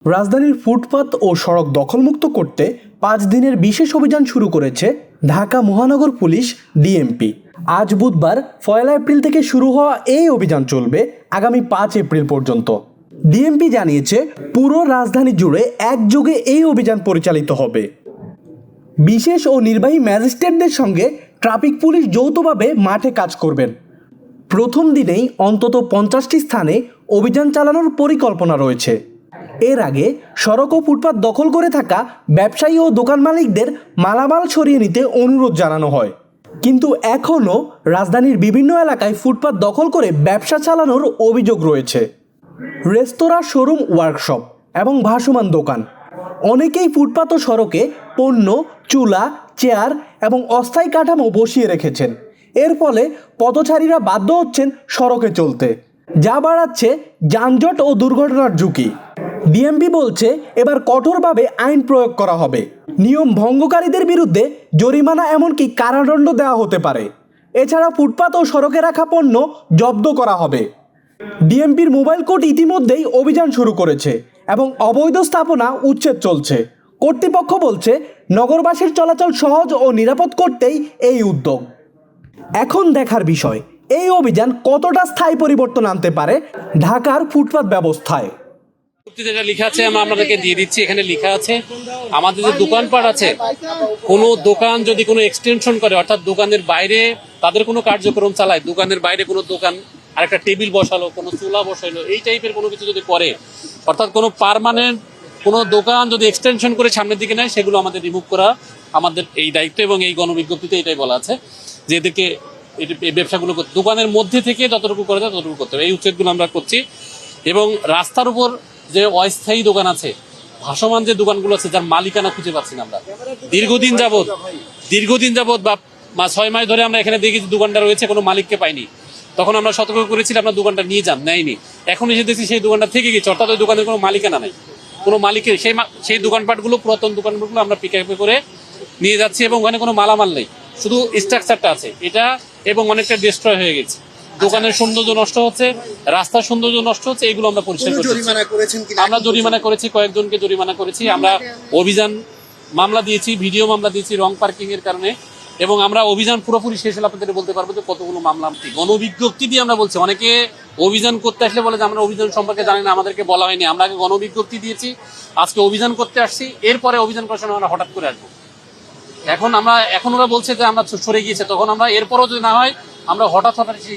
রাজধানীর ফুটপাত ও সড়ক দখলমুক্ত করতে ৫ দিনের বিশেষ অভিযান শুরু করেছে ঢাকা মহানগর পুলিশ ডিএমপি। আজ বুধবার ১ এপ্রিল থেকে শুরু হওয়া এই অভিযান চলবে আগামী ৫ এপ্রিল পর্যন্ত। ডিএমপি জানিয়েছে, পুরো রাজধানী জুড়ে একযোগে এই অভিযান পরিচালিত হবে। বিশেষ ও নির্বাহী ম্যাজিস্ট্রেটদের সঙ্গে ট্রাফিক পুলিশ যৌথভাবে মাঠে কাজ করবেন। প্রথম দিনেই অন্তত ৫০টি স্থানে অভিযান চালানোর পরিকল্পনা রয়েছে। এর আগে সড়ক ও ফুটপাত দখল করে থাকা ব্যবসায়ী ও দোকান মালিকদের মালামাল সরিয়ে নিতে অনুরোধ জানানো হয়, কিন্তু এখনও রাজধানীর বিভিন্ন এলাকায় ফুটপাত দখল করে ব্যবসা চালানোর অভিযোগ রয়েছে। রেস্তোরাঁ, শোরুম, ওয়ার্কশপ এবং ভাসমান দোকান, অনেকেই ফুটপাত ও সড়কে পণ্য, চুলা, চেয়ার এবং অস্থায়ী কাঠামো বসিয়ে রেখেছেন। এর ফলে পথচারীরা বাধ্য হচ্ছেন সড়কে চলতে, যা বাড়াচ্ছে যানজট ও দুর্ঘটনার ঝুঁকি। ডিএমপি বলছে, এবার কঠোরভাবে আইন প্রয়োগ করা হবে। নিয়ম ভঙ্গকারীদের বিরুদ্ধে জরিমানা এমনকি কারাদণ্ড দেওয়া হতে পারে। এছাড়া ফুটপাত ও সড়কে রাখা পণ্য জব্দ করা হবে। ডিএমপির মোবাইল কোর্ট ইতিমধ্যেই অভিযান শুরু করেছে এবং অবৈধ স্থাপনা উচ্ছেদ চলছে। কর্তৃপক্ষ বলছে, নগরবাসীর চলাচল সহজ ও নিরাপদ করতেই এই উদ্যোগ। এখন দেখার বিষয়, এই অভিযান কতটা স্থায়ী পরিবর্তন আনতে পারে ঢাকার ফুটপাত ব্যবস্থায়। যেটা লেখা আছে আমরা আপনাদেরকে দিয়ে দিচ্ছি। এখানে লেখা আছে, আমাদের যে দোকানপাট আছে, কোনো দোকান যদি কোনো এক্সটেনশন করে, অর্থাৎ দোকানের বাইরে তাদের কোনো কার্যক্রম চালায়, দোকানের বাইরে কোনো দোকান আর একটা টেবিল বসালো, কোনো চুলা বসালো, এই টাইপের কোনো কিছু যদি করে, অর্থাৎ কোনো পার্মানেন্ট কোনো দোকান যদি এক্সটেনশন করে সামনের দিকে নেয়, সেগুলো আমাদের রিমুভ করা আমাদের এই দায়িত্ব। এবং এই গণবিজ্ঞপ্তিতে এটাই বলা আছে যে এদেরকে এই ব্যবসাগুলো দোকানের মধ্যে থেকে যতটুকু করা যায় ততটুকু করতে হবে। এই উচ্ছেদগুলো আমরা করছি। এবং রাস্তার উপর যে অস্থায়ী দোকান আছে, ভাসমান যে দোকানগুলো আছে, যার মালিকানা খুঁজে পাচ্ছি না আমরা দীর্ঘদিন যাবৎ বা ৬ মাস ধরে আমরা এখানে দেখি দোকানটা রয়েছে, কোনো মালিককে পাইনি। তখন আমরা সতর্ক করেছিলাম, আপনার দোকানটা নিয়ে যান, নেয়নি। এখন এসে দেখছি সেই দোকানটা থেকে গেছে, অর্থাৎ ওই দোকানের কোনো মালিকানা নেই, কোনো মালিকের। সেই দোকানপাটগুলো, পুরাতন দোকানপাটগুলো আমরা পিকআপে করে নিয়ে যাচ্ছি এবং ওখানে কোনো মালামাল নেই, শুধু স্ট্রাকচারটা আছে এটা, এবং অনেকটা ডিস্ট্রয় হয়ে গেছে। দোকানের সৌন্দর্য নষ্ট হচ্ছে, রাস্তার সৌন্দর্য নষ্ট হচ্ছে, এগুলো আমরা পরিষ্কার করছি। আমরা জরিমানা করেছি, কয়েকজনকে জরিমানা করেছি। আমরা অভিযান মামলা দিয়েছি, ভিডিও মামলা দিয়েছি রং পার্কিং এর কারণে। এবং আমরা অভিযান পুরোপুরি শেষ হলে আপনাদের বলতে পারবো যে কতগুলো মামলা। গণবিজ্ঞপ্তি দিয়ে আমরা বলছি, অনেকে অভিযান করতে আসলে বলে যে আমরা অভিযান সম্পর্কে জানি না, আমাদেরকে বলা হয়নি। আমরা আগে গণবিজ্ঞপ্তি দিয়েছি, আজকে অভিযান করতে আসছি, এরপরে অভিযান করার সময় আমরা হঠাৎ করে আসবো। এখন ওরা বলছে যে আমরা সরে গিয়েছে, তখন আমরা এরপরও যদি না হয় আমরা হঠাৎ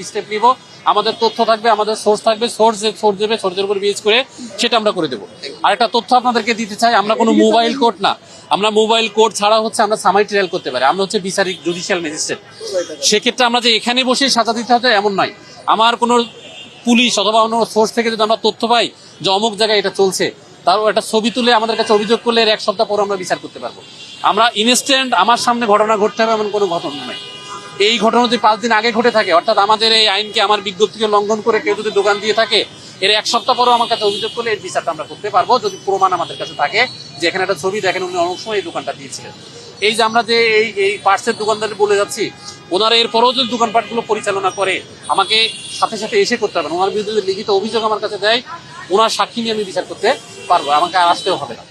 স্টেপ নিব। আমাদের তথ্য থাকবে, আমাদের সোর্স থাকবে, সোর্সের উপর বেস করে সেটা আমরা করে দেবো। আরেকটা তথ্য আপনাদেরকে দিতে চাই, আমরা কোনো মোবাইল কোর্ট না, আমরা মোবাইল কোর্ট ছাড়া আমরা সামাই ট্রায়াল করতে পারি। আমরা হচ্ছে বিচারিক জুডিশিয়াল ম্যাজিস্ট্রেট। সেক্ষেত্রে আমরা যে এখানে বসে সাজা দিতে হবে এমন নয়। আমার কোনো পুলিশ অথবা অন্য সোর্স থেকে যদি আমরা তথ্য পাই যে অমুক জায়গায় এটা চলছে, তারও একটা ছবি তুলে আমাদের কাছে অভিযোগ করলে এর ১ সপ্তাহ পর আমরা বিচার করতে পারবো। আমরা ইনস্ট্যান্ট আমার সামনে ঘটনা ঘটতে হবে এমন কোনো ঘটনা নয়। এই ঘটনা যদি ৫ দিন আগে ঘটে থাকে, অর্থাৎ আমাদের এই আইনকে, আমার বিজ্ঞপ্তিকে লঙ্ঘন করে কেউ যদি দোকান দিয়ে থাকে, এর ১ সপ্তাহ পরেও আমার কাছে অভিযোগ করলে এর বিচারটা আমরা করতে পারবো, যদি প্রমাণ আমাদের কাছে থাকে যে এখানে একটা ছবি দেখেন উনি অনেক সময় এই দোকানটা দিয়েছিলেন। এই যে আমরা যে এই পার্টসের দোকানদার বলে যাচ্ছি, ওনারা এরপরেও যদি দোকানপাটগুলো পরিচালনা করে, আমাকে সাথে সাথে এসে করতে পারবেন। ওনার বিরুদ্ধে লিখিত অভিযোগ আমার কাছে দেয়, ওনার সাক্ষী নিয়ে আমি বিচার করতে পারবো, আমাকে আর আসতেও হবে না।